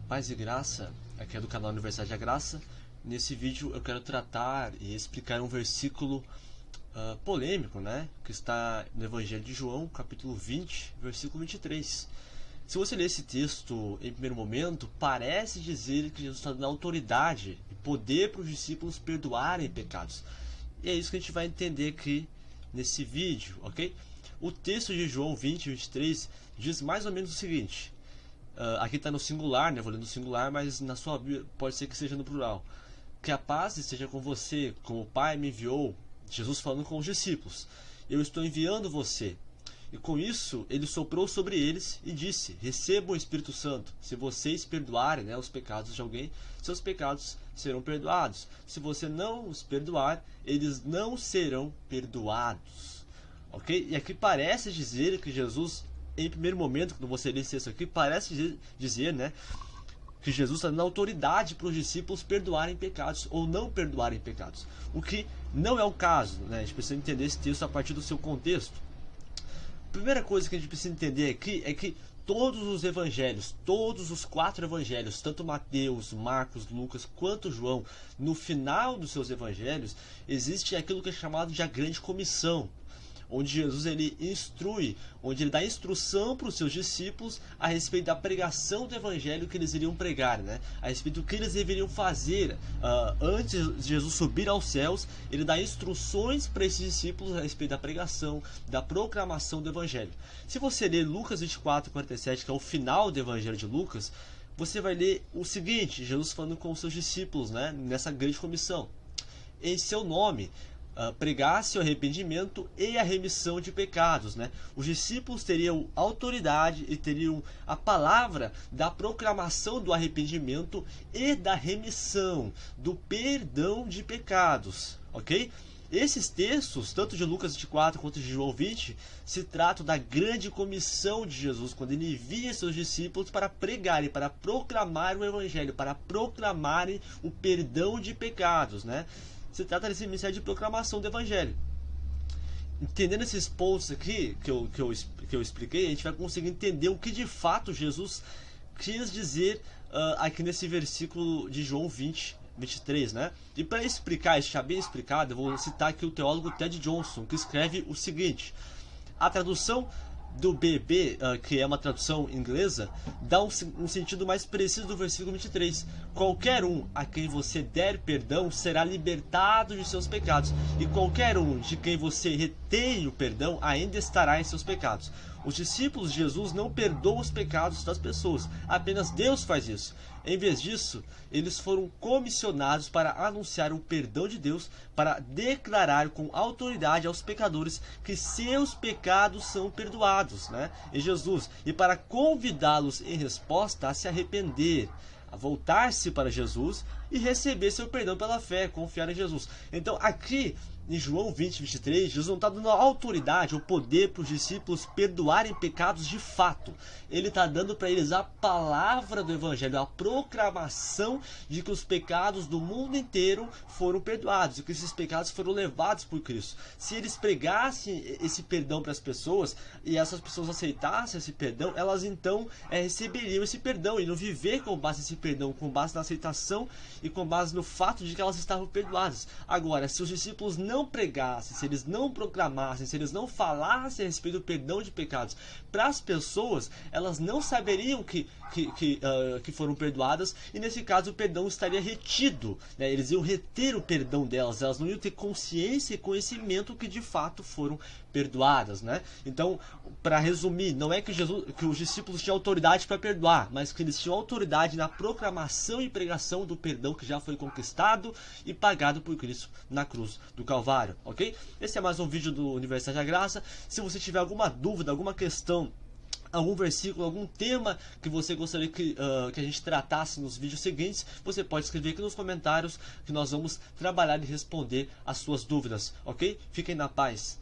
Paz e graça, aqui é do canal Universidade da Graça. Nesse vídeo eu quero tratar e explicar um versículo polêmico, né? Que está no Evangelho de João, capítulo 20, versículo 23. Se você ler esse texto em primeiro momento, parece dizer que Jesus está dando autoridade e poder para os discípulos perdoarem pecados. E é isso que a gente vai entender aqui nesse vídeo, ok? O texto de João 20, 23 diz mais ou menos o seguinte. Aqui está no singular, né? Vou ler no singular, mas na sua Bíblia pode ser que seja no plural. Que a paz esteja com você, como o Pai me enviou. Jesus falando com os discípulos. Eu estou enviando você. E com isso, ele soprou sobre eles e disse: recebam o Espírito Santo. Se vocês perdoarem, né, os pecados de alguém, seus pecados serão perdoados. Se você não os perdoar, eles não serão perdoados. Ok? E aqui parece dizer que Jesus, em primeiro momento, quando você lê isso aqui, parece dizer, né, que Jesus está dando autoridade para os discípulos perdoarem pecados ou não perdoarem pecados. O que não é o caso, né? A gente precisa entender esse texto a partir do seu contexto. A primeira coisa que a gente precisa entender aqui é que todos os evangelhos, todos os 4 evangelhos, tanto Mateus, Marcos, Lucas quanto João, no final dos seus evangelhos, existe aquilo que é chamado de a grande comissão, onde Jesus ele instrui, onde ele dá instrução para os seus discípulos a respeito da pregação do evangelho que eles iriam pregar, né? A respeito do que eles deveriam fazer antes de Jesus subir aos céus. Ele dá instruções para esses discípulos a respeito da pregação, da proclamação do evangelho. Se você ler Lucas 24, 47, que é o final do evangelho de Lucas, você vai ler o seguinte: Jesus falando com os seus discípulos, né, nessa grande comissão: em seu nome pregasse o arrependimento e a remissão de pecados, né? Os discípulos teriam autoridade e teriam a palavra da proclamação do arrependimento e da remissão, do perdão de pecados, ok? Esses textos, tanto de Lucas 24 quanto de João 20, se tratam da grande comissão de Jesus, quando ele envia seus discípulos para pregarem, para proclamar o evangelho, para proclamarem o perdão de pecados, né? Se trata desse ministério de proclamação do evangelho. Entendendo esses pontos aqui que eu expliquei, a gente vai conseguir entender o que de fato Jesus quis dizer aqui nesse versículo de João 20, 23, né? E para explicar, deixar bem explicado, eu vou citar aqui o teólogo Ted Johnson, que escreve o seguinte: a tradução do BB, que é uma tradução inglesa, dá um sentido mais preciso do versículo 23. Qualquer um a quem você der perdão será libertado de seus pecados, e qualquer um de quem você retém o perdão ainda estará em seus pecados. Os discípulos de Jesus não perdoam os pecados das pessoas, apenas Deus faz isso. Em vez disso, eles foram comissionados para anunciar o perdão de Deus, para declarar com autoridade aos pecadores que seus pecados são perdoados, né, em Jesus, e para convidá-los em resposta a se arrepender, a voltar-se para Jesus e receber seu perdão pela fé, confiar em Jesus. Então aqui em João 20, 23, Jesus não está dando autoridade ou poder para os discípulos perdoarem pecados de fato. Ele está dando para eles a palavra do evangelho, a proclamação de que os pecados do mundo inteiro foram perdoados e que esses pecados foram levados por Cristo. Se eles pregassem esse perdão para as pessoas e essas pessoas aceitassem esse perdão, elas então receberiam esse perdão e não viver com base nesse perdão, com base na aceitação e com base no fato de que elas estavam perdoadas. Agora, se os discípulos não pregassem, se eles não proclamassem, se eles não falassem a respeito do perdão de pecados para as pessoas, elas não saberiam que foram perdoadas, e nesse caso o perdão estaria retido, né? Eles iam reter o perdão delas, elas não iam ter consciência e conhecimento que de fato foram perdoadas, né? Então, para resumir, não é que os discípulos tinham autoridade para perdoar, mas que eles tinham autoridade na proclamação e pregação do perdão que já foi conquistado e pagado por Cristo na cruz do Calvário, ok? Esse é mais um vídeo do Universidade da Graça. Se você tiver alguma dúvida, alguma questão, algum versículo, algum tema que você gostaria que a gente tratasse nos vídeos seguintes, você pode escrever aqui nos comentários que nós vamos trabalhar e responder as suas dúvidas, ok? Fiquem na paz.